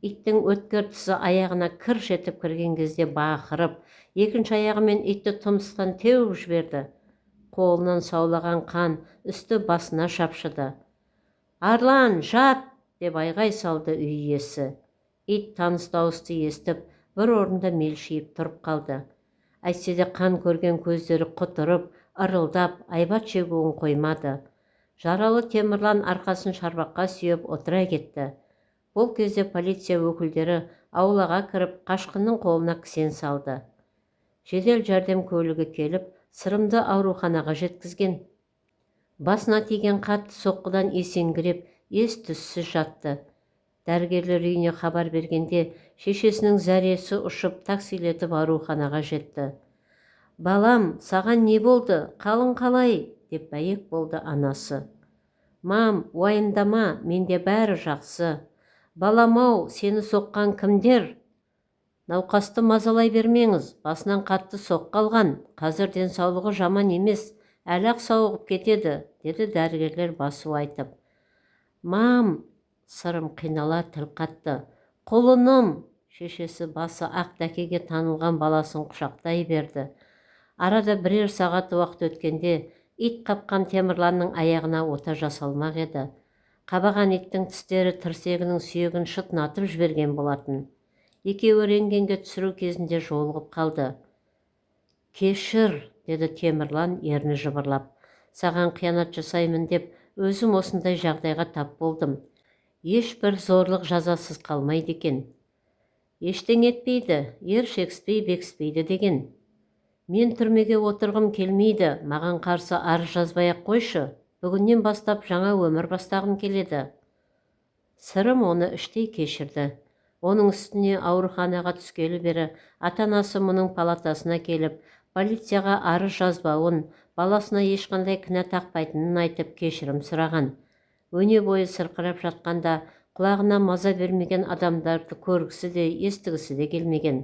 Иттің өткір тісі аяғына кір жетіп кірген кезде бақырып, екінші аяғымен итті тұмсықтан теуіп жіберді. Қолынан саулаған қан үсті басына шапшыды. «Арлан, жат!» деп айғай салды үй иесі. Ит таныс дауысты естіп, бір орында мелшиіп тұрып қалды. Әйтсе де қан көрген көздері құтырып, ырылдап, айбат шегуін қоймады. Жаралы Темірлан арқасын шарбаққа сүйеп отыра кетті. Бұл кезде полиция өкілдері аулаға кіріп, қашқынның қолына кісен салды. Жедел жәрдем көлігі келіп, Сырымды ауруханаға жеткізген. Басына тиген қатты соққыдан есеңгіреп, ес-түссіз жатты. Дәрігерлер үйіне хабар бергенде, шешесінің зәресі ұшып, таксилетіп ауруханаға жетті. «Балам, саған не болды? Қалың қалай?» деп бәйек болды анасы. «Мам, уайымдама, менде бәрі жақсы. Балам-ау, сені соққан кімдер?» «Науқасты мазалай бермеңіз, басынан қатты соққы алған. Қазір денсаулығы жаман емес, әлі-ақ сауығып кетеді», деді дәрігерлер басу айтып. «Мам!» Сырым қинала тіл қатты. «Құлыным!» Шешесі басы ақ дәкеге танылған баласын құшақтай берді. Арада бірер сағат уақыт өткенде, ит қапқан Темірланның аяғына ота жасалмақ еді. Қабаған иттің тістері тірсегінің сүйегін шытынатып жіберген болатын. Екеуі рентгенге түсіру кезінде жолығып қалды. «Кешір!» деді Темірлан ерні жыбырлап. «Саған қиянат жасаймын деп, өзім осындай жағдайға тап болдым. Ешбір зорлық жазасыз қалмайды екен. Ештең етпейді, ер шекіспей бекіспейді деген. Мен түрмеге отырғым келмейді, маған қарсы арыз жазбай-ақ қойшы. Бүгіннен бастап жаңа өмір бастағым келеді». Сырым оны іштей кешірді. Оның үстіне ауруханаға түскелі бері ата-анасы мұның палатасына келіп, полицияға арыз жазбауын, баласына ешқандай кінә тақпайтынын айтып кешірім сұраған. Өне бойы сырқырап жатқанда құлағына маза бермеген адамдарды көргісі де, естігісі де келмеген.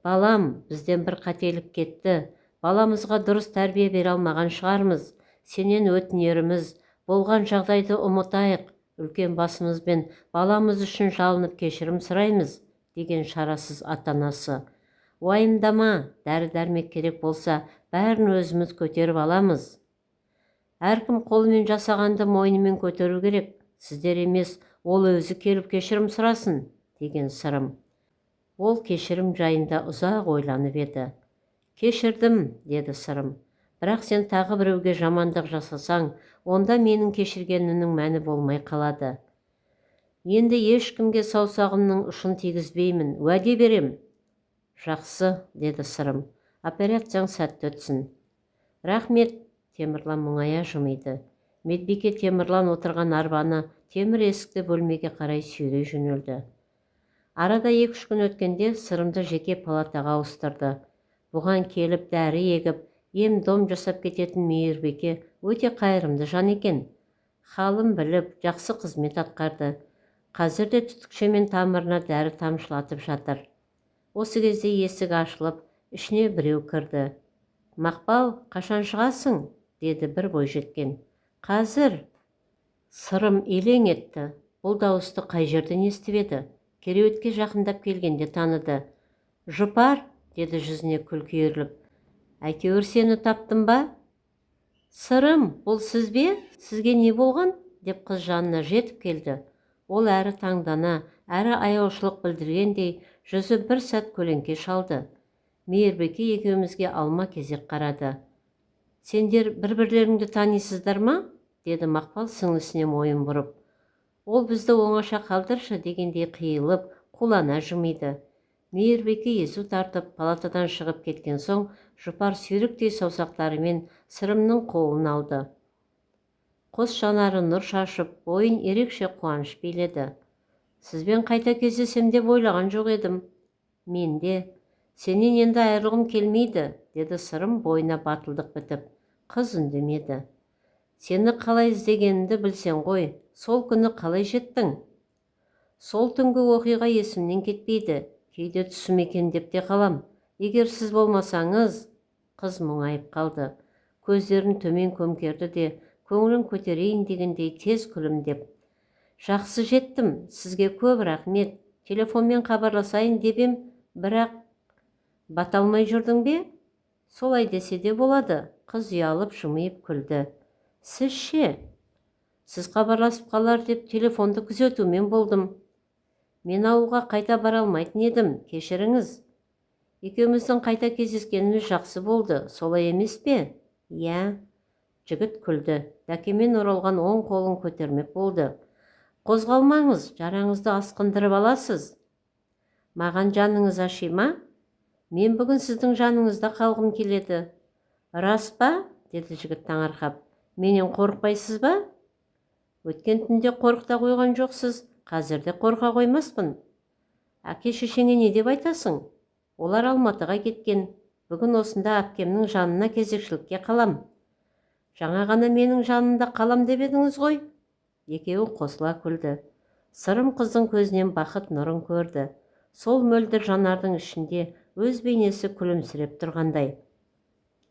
«Балам, бізден бір қателік кетті. Баламызға дұрыс тәрбие бере алмаған шығармыз. Сенен өтінеріміз, болған жағдайды ұмытайық. Үлкен басымызбен баламыз үшін жалынып кешірім сұраймыз», деген шарасыз ата-анасы. «Уайымдама, дәрі-дәрмек керек болса, бәрін өзіміз көтеріп аламыз. Әркім қолымен жасағанды мойнымен көтеру керек. Сіздер емес, ол өзі келіп кешірім сұрасын», деген Сырым. Ол кешірім жайында ұзақ ойланып еді. «Кешірдім», деді Сырым. «Бірақ сен тағы біреуге жамандық жасасаң, онда менің кешіргенімнің мәні болмай қалады. Енді ешкімге саусағымның ұшын тигізбеймін, уәде берем». «Жақсы», деді Сырым. «Операцияң сәтті өтсін». «Рахмет», Темірлан мұңая жымиды. Медбике Темірлан отырған арбаны темір есікті бөлмеге қарай сүйрей жөнелді. Арада 2-3 күн өткенде Сырымды жеке палатаға ауыстырды. Бұған келіп дәрі егіп, ем-дом жасап кететін Мейірбике өте қайырымды жан екен. Халын біліп, жақсы қызмет атқарды. Қазір де түтікшемен тамырына дәрі тамшылатып жатыр. Осы кезде есік ашылып, ішіне біреу кірді. «Мақпал, қашан шығасың?» деді бір бойжеткен. «Қазір». Сырым елең етті. Бұл дауысты қай жерден естіп еді? Кереуетке жақындап келгенде таныды. «Жұпар», деді жүзіне күлкі үйіріліп. «Әйтеуір сені таптым ба?» «Сырым, бұл сіз бе? Сізге не болған?» деп қыз жанына жетіп келді. Ол әрі таңдана, әрі аяушылық білдіргендей жүзі бір сәт көлеңке шалды. Мейірбике екеумізге алма кезек қарады. «Сендер бір-бірлеріңді танисыздар ма?» деді Мақпал сіңлісіне мойын бұрып. Ол бізді оңаша қалдыршы дегендей қиылып, қулана жымиды. Мейірбике езу тартып палатадан шығып кеткен соң, Жұпар сүйріктей саусақтарымен Сырымның қолын алды. Қос жанары нұр шашып, бойын ерекше қуаныш биледі. «Сізбен қайта кездесем деп ойлаған жоқ едім». «Мен де. Сенен енді айырылғым келмейді», деді Сырым бойына батылдық бітіп. Қыз үндемеді. «Сені қалай іздегенімді білсең ғой, сол күні қалай жеттің?» «Сол түнгі оқиға есімнен кетпейді. Кейде түсім екен деп те қалам. Егер сіз болмасаңыз...» Қыз мұңайып қалды. Көздерін төмен көмкерді де, көңілін көтерейін дегендей тез күлімдеп. «Жақсы жеттім. Сізге көп рахмет. Телефонмен хабарласайын деп ем, бірақ...» «Бата алмай жүрдің бе?» «Солай десе де болады». Қыз ұялып жымиып күлді. «Сіз ше?» «Сіз хабарласып қалар деп телефонды күзетумен болдым». «Мен ауылға қайта бара алмайтын едім, кешіріңіз». «Екеуміздің қайта кездескеніміз жақсы болды, солай емес пе?» «Иә». Жігіт күлді. Дәкемен оралған оң қолын көтермек болды. «Қозғалмаңыз, жараңызды асқындырып аласыз». «Маған жаныңыз аши ма?» «Мен бүгін сіздің жаныңызда қалғым келеді». «Рас па?» деді жігіт таңырқап. «Менен қорықпайсыз ба?» «Өткен түнде қорықта қойған жоқсыз, қазір де қорқа қоймаспын». «Әке-шешеңе не деп айтасың?» «Олар Алматыға кеткен. Бүгін осында әпкемнің жанына кезекшілікке қалам». «Жаңа ғана менің жанымда қалам деп едіңіз ғой?» Екеуі қосыла күлді. Сырым қыздың көзінен бақыт нұрын көрді. Сол мөлдір жанардың ішінде өз бейнесі күлімсіреп тұрғандай.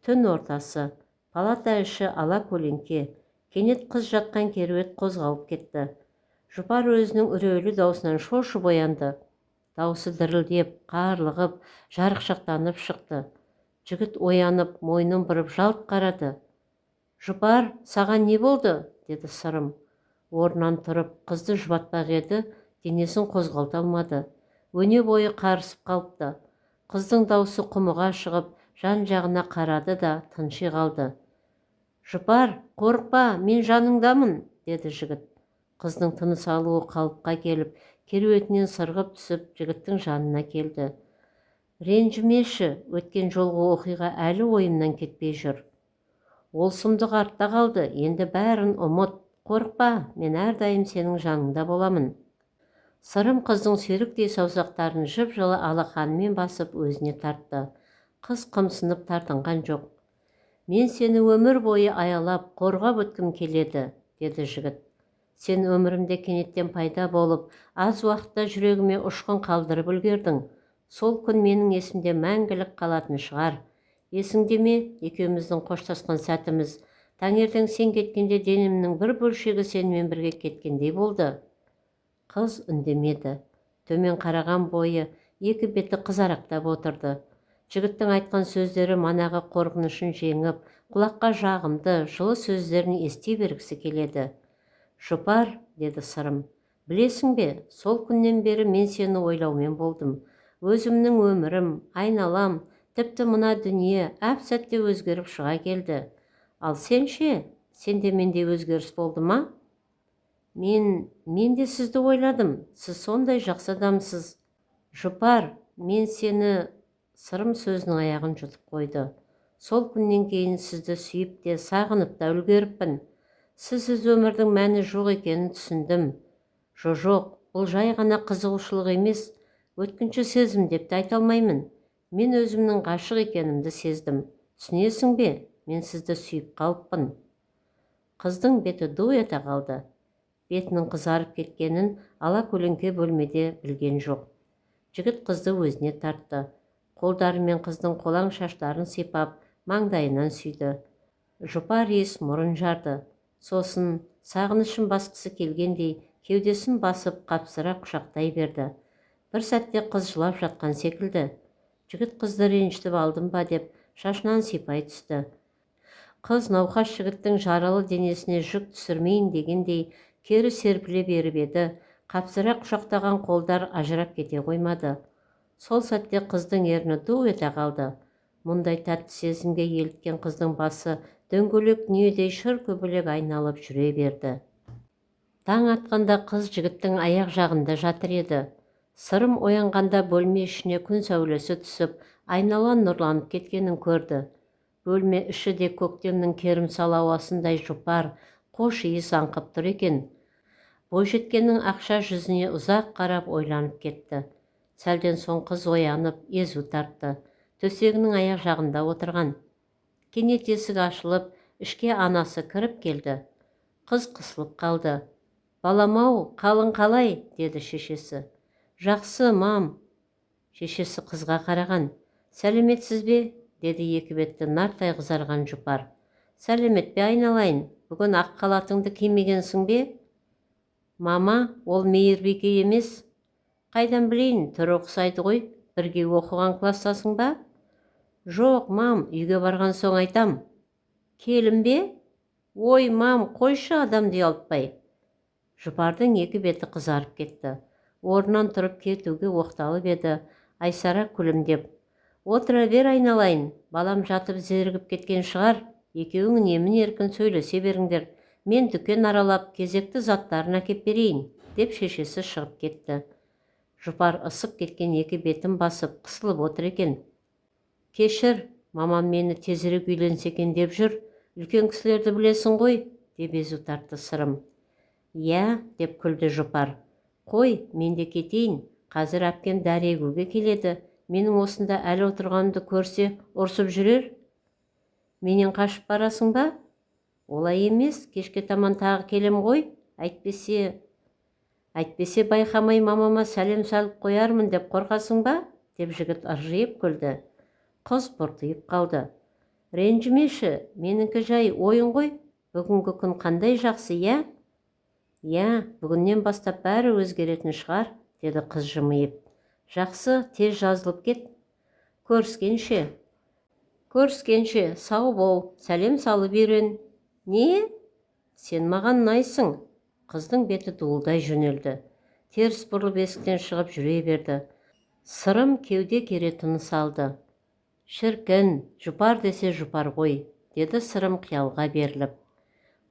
Түн ортасы, палата іші ала көлеңке, кенет қыз жатқан керует қозғалып кетті. Жұпар өзінің үрейлі даусынан шошып оянды. Даусы дірілдеп, қарлығып, жарықшақтанып шықты. Жігіт оянып, мойнын бұрып жалт қарады. «Жұпар, саған не болды?» деді Сырым. Орнынан тұрып, қызды жұбатпақ еді, денесін қозғалта алмады. Өне бойы қарысып қалыпты. Қыздың даусы құмыға шығып, жан-жағына қарады да тынши қалды. «Жұпар, қорықпа, мен жаныңдамын», деді жігіт. Қыздың тыныс алуы қалыпқа келіп, керуетінен сырғып түсіп, жігіттің жанына келді. «Ренжімеші, өткен жолғы оқиға әлі ойымнан кетпей жүр. Ол сұмдық артта қалды, енді бәрін ұмыт. Қорықпа, мен әрдайым сенің жаныңда боламын». Сырым қыздың сүйріктей саусақтарын жып-жылы алақанымен басып өзіне тартты. Қыз қымсынып тартынған жоқ. «Мен сені өмір бойы аялап, қорғап өткім келеді», деді жігіт. «Сен өмірімде кенеттен пайда болып, аз уақытта жүрегіме ұшқын қалдырып үлгердің. Сол күн менің есімде мәңгілік қалатын шығар. Есіңде ме, екеуміздің қоштасқан сәтіміз? Таңертең сен кеткенде денемнің бір бөлшегі сенімен бірге кеткендей болды». Қыз үндемеді. Төмен қараған бойы екі беті қызарақтап отырды. Жігіттің айтқан сөздері манағы қорқынышын жеңіп, құлаққа жағымды, жылы сөздерін ести бергісі келеді. «Жұпар», деді Сырым, «білесің бе, сол күннен бері мен сені ойлаумен болдым. Өзімнің өмірім, айналам, тіпті мына дүние әп-сәтте өзгеріп шыға келді. Ал сен ше, сенде менде өзгеріс болды ма?» Мен де сізді ойладым. Сіз сондай жақсы адамсыз». «Жұпар, мен сені...» Сырым сөзінің аяғын жұтып қойды. «Сол күннен кейін сізді сүйіп те, сағынып та үлгеріппін. Сізсіз өмірдің мәні жоқ екенін түсіндім. Жоқ, бұл жай ғана қызығушылық емес, өткінші сезім деп те айта алмаймын. Мен өзімнің ғашық екенімді сездім. Түсінесің бе? Мен сізді сүйіп қалыппын. Қыздың беті ду ете қалды. Бетінің қызарып кеткенін ала көлеңке бөлмеде білген жоқ. Жігіт қызды өзіне тартты. Қолдарымен қыздың қолаң шаштарын сипап, маңдайынан сүйді. Жұпар иіс мұрын жарды. Сосын сағынышын басқысы келгендей кеудесін басып қапсыра құшақтай берді. Бір сәтте қыз жылап жатқан секілді. Жігіт қызды ренжітіп алдым ба деп шашынан сипай түсті. Қыз науқас жігіттің жаралы денесіне жүк түсірмейін дегендей кері серпіле беріп еді, қапсыра құшақтаған қолдар ажырап кете қоймады. Сол сәтте қыздың ерні ду ете қалды. Мұндай тәтті сезімге еліткен қыздың басы дөңгелек дүниедей шыр көбелек айналып жүре берді. Таң атқанда қыз жігіттің аяқ жағында жатыр еді. Сырым оянғанда бөлме ішіне күн сәулесі түсіп, айнала нұрланып кеткенін көрді. Бөлме іші де көктемнің керімсал ауасындай жұпар, қош иіс аңқып тұр екен. Бойжеткеннің ақша жүзіне ұзақ қарап ойланып кетті. Сәлден соң қыз оянып, езу тартты. Төсегінің аяқ жағында отырған. Кенет есік ашылып, ішке анасы кіріп келді. Қыз қысылып қалды. «Балам-ау, қалың қалай?» деді шешесі. «Жақсы, мам». Шешесі қызға қараған. «Сәлеметсіз бе?» деді екі бетті нартай қызарған жұпар. «Сәлемет пе айналайын, бүгін ақ халатыңды кимегенсің бе?» «Мама, ол Мейірбике емес». «Қайдан білейін, түрі ұқсайды ғой, бірге оқыған кластасың ба?» «Жоқ, мам, үйге барған соң айтам». «Келін бе?» «Ой, мам, қойшы адамды ұялтпай». Жұпардың екі беті қызарып кетті. Орнынан тұрып кетуге оқталып еді, Айсара күлімдеп. «Отыра бер айналайын, балам жатып зерігіп кеткен шығар, екеуің емін еркін сөйлесе беріңдер. Мен дүкен аралап, кезекті заттарын әкеп берейін», деп шешесі шығып кетті. Жұпар ысып кеткен екі бетін басып, қысылып отыр екен. «Кешір, мамам мені тезірек үйленсе екен деп жүр, үлкен кісілерді білесің ғой», деп езу тартты Сырым. «Иә», деп күлді Жұпар. «Қой, мен де кетейін, қазір әпкем дәрі егуге келеді, менің осында әлі отырғанымды көрсе, ұрсып жүрер». «Менен қашып барасың ба?» «Олай емес, кешке таман тағы келем ғой, әйтпесе байқамай мамама сәлем салып қоярмын деп қорқасың ба?» деп жігіт ыржиып күлді. Қыз бұртиып қалды. «Ренжімеші, меніңкі жай ойын ғой, бүгінгі күн қандай жақсы, иә?» «Иә, бүгіннен бастап бәрі өзгеретін шығар», деді қыз жымиып. «Жақсы, тез жазылып кет. Көріскенше, сау бол, сәлем салып үйрен». «Не? Сен маған ұнайсың». Қыздың беті дуылдай жөнелді. Теріс бұрылып есіктен шығып жүре берді. Сырым кеуде кере тыныс алды. «Шіркін, жұпар десе жұпар ғой», деді Сырым қиялға беріліп.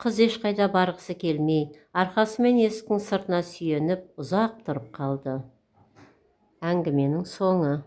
Қыз ешқайда барғысы келмей, арқасымен есіктің сыртына сүйеніп, ұзақ тұрып қалды. Әңгіменің соңы.